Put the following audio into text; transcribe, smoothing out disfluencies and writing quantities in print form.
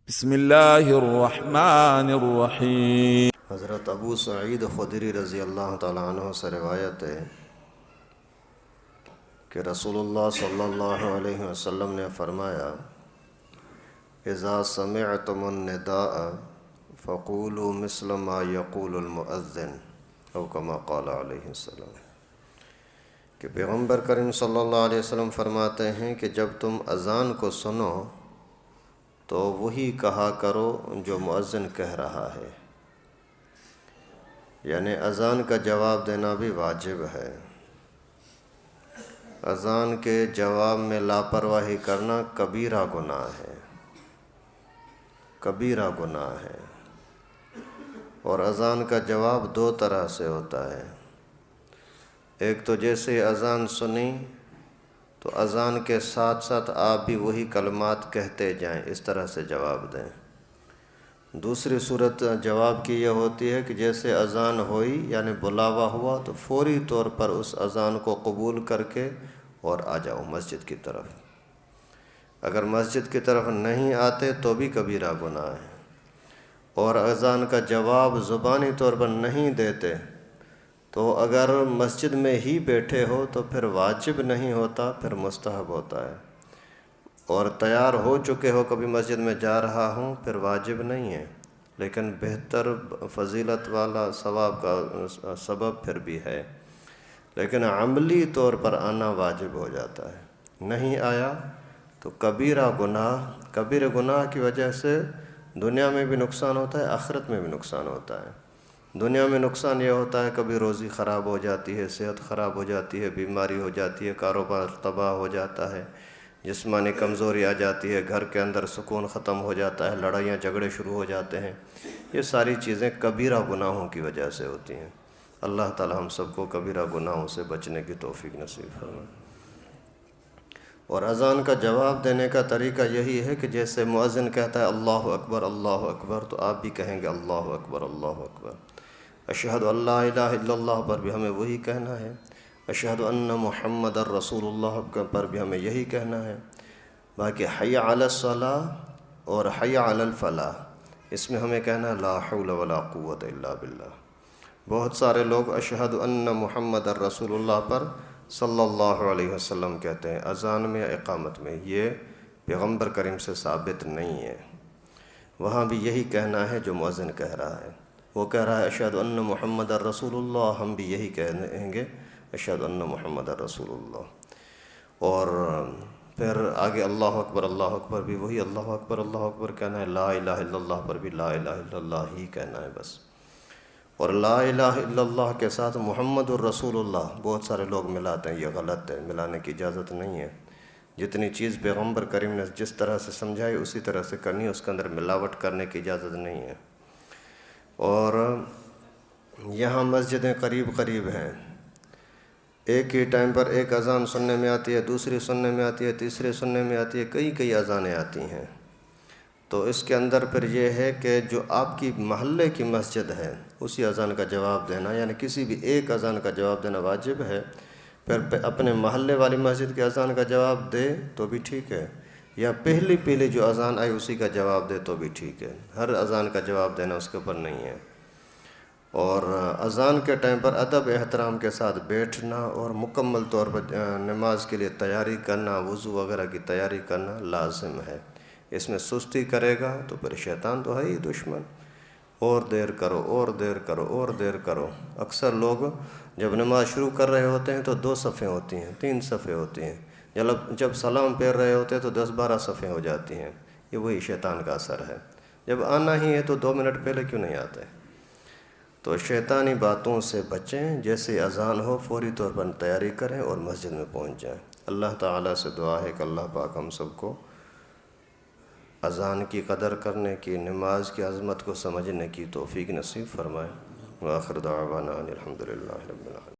بسم اللہ الرحمن الرحیم۔ حضرت ابو سعید خدری رضی اللہ تعالیٰ عنہ سے روایت ہے کہ رسول اللہ صلی اللہ علیہ وسلم نے فرمایا، اذا سمعتم النداء فقولوا مثل ما يقول المؤذن او کما قال علیہ السلام، کہ پیغمبر کریم صلی اللہ علیہ وسلم فرماتے ہیں کہ جب تم اذان کو سنو تو وہی کہا کرو جو مؤذن کہہ رہا ہے، یعنی اذان کا جواب دینا بھی واجب ہے۔ اذان کے جواب میں لاپرواہی کرنا کبیرہ گناہ ہے، کبیرہ گناہ ہے۔ اور اذان کا جواب دو طرح سے ہوتا ہے، ایک تو جیسے اذان سنی تو اذان کے ساتھ ساتھ آپ بھی وہی کلمات کہتے جائیں، اس طرح سے جواب دیں۔ دوسری صورت جواب کی یہ ہوتی ہے کہ جیسے اذان ہوئی یعنی بلاوا ہوا تو فوری طور پر اس اذان کو قبول کر کے اور آ جاؤ مسجد کی طرف۔ اگر مسجد کی طرف نہیں آتے تو بھی کبیرہ گناہ ہے، اور اذان کا جواب زبانی طور پر نہیں دیتے تو اگر مسجد میں ہی بیٹھے ہو تو پھر واجب نہیں ہوتا، پھر مستحب ہوتا ہے، اور تیار ہو چکے ہو کبھی مسجد میں جا رہا ہوں پھر واجب نہیں ہے، لیکن بہتر فضیلت والا ثواب کا سبب پھر بھی ہے، لیکن عملی طور پر آنا واجب ہو جاتا ہے۔ نہیں آیا تو کبیرہ گناہ کی وجہ سے دنیا میں بھی نقصان ہوتا ہے، آخرت میں بھی نقصان ہوتا ہے۔ دنیا میں نقصان یہ ہوتا ہے کبھی روزی خراب ہو جاتی ہے، صحت خراب ہو جاتی ہے، بیماری ہو جاتی ہے، کاروبار تباہ ہو جاتا ہے، جسمانی کمزوری آ جاتی ہے، گھر کے اندر سکون ختم ہو جاتا ہے، لڑائیاں جھگڑے شروع ہو جاتے ہیں۔ یہ ساری چیزیں کبیرہ گناہوں کی وجہ سے ہوتی ہیں۔ اللہ تعالی ہم سب کو کبیرہ گناہوں سے بچنے کی توفیق نصیب فرمائے۔ اور اذان کا جواب دینے کا طریقہ یہی ہے کہ جیسے مؤذن کہتا ہے اللہ اکبر تو آپ بھی کہیں گے اللہ اکبر اللہ اکبر۔ اشہد ان لا الہ الا اللہ پر بھی ہمیں وہی کہنا ہے، اشہد ان محمد الرسول اللہ پر بھی ہمیں یہی کہنا ہے۔ باقی حی علی الصلاۃ اور حی علی الفلاح، اس میں ہمیں کہنا ہے لا حول ولا قوت الا باللہ۔ بہت سارے لوگ اشہد ان محمد الرسول اللہ پر صلی اللہ علیہ وسلم کہتے ہیں اذان میں یا اقامت میں، یہ پیغمبر کریم سے ثابت نہیں ہے۔ وہاں بھی یہی کہنا ہے جو مؤذن کہہ رہا ہے۔ وہ کہہ رہا ہے اشہد ان محمد الرسول اللہ، ہم بھی یہی کہیں گے اشہد ان محمد الرسول اللہ۔ اور پھر آگے اللہ اکبر بھی وہی اللہ اکبر کہنا ہے، لا الہ الا اللہ پر بھی لا الہ الا اللہ ہی کہنا ہے بس۔ اور لا الہ الا اللہ کے ساتھ محمد الرسول اللہ بہت سارے لوگ ملاتے ہیں، یہ غلط ہے، ملانے کی اجازت نہیں ہے۔ جتنی چیز پیغمبر کریم نے جس طرح سے سمجھائی اسی طرح سے کرنی ہے، اس کے اندر ملاوٹ کرنے کی اجازت نہیں ہے۔ اور یہاں مسجدیں قریب ہیں، ایک ہی ٹائم پر ایک اذان سننے میں آتی ہے، دوسری سننے میں آتی ہے، تیسری سننے میں آتی ہے، کئی اذانیں آتی ہیں۔ تو اس کے اندر پھر یہ ہے کہ جو آپ کی محلے کی مسجد ہے اسی اذان کا جواب دینا، یعنی کسی بھی ایک اذان کا جواب دینا واجب ہے۔ پھر اپنے محلے والی مسجد کے اذان کا جواب دے تو بھی ٹھیک ہے، یا پہلی جو اذان آئی اسی کا جواب دے تو بھی ٹھیک ہے، ہر اذان کا جواب دینا اس کے اوپر نہیں ہے۔ اور اذان کے ٹائم پر ادب احترام کے ساتھ بیٹھنا اور مکمل طور پر نماز کے لیے تیاری کرنا، وضو وغیرہ کی تیاری کرنا لازم ہے۔ اس میں سستی کرے گا تو پھر شیطان تو ہے ہی دشمن، اور دیر کرو۔ اکثر لوگ جب نماز شروع کر رہے ہوتے ہیں تو 2 صفیں ہوتی ہیں، 3 صفیں ہوتی ہیں، جب سلام پھیر رہے ہوتے ہیں تو 10-12 صفیں ہو جاتی ہیں۔ یہ وہی شیطان کا اثر ہے، جب آنا ہی ہے تو 2 منٹ پہلے کیوں نہیں آتے؟ تو شیطانی باتوں سے بچیں، جیسے اذان ہو فوری طور پر تیاری کریں اور مسجد میں پہنچ جائیں۔ اللہ تعالیٰ سے دعا ہے کہ اللہ پاک ہم سب کو اذان کی قدر کرنے کی، نماز کی عظمت کو سمجھنے کی توفیق نصیب فرمائے۔ وآخر دعوانا ان الحمد للہ رب العالمین۔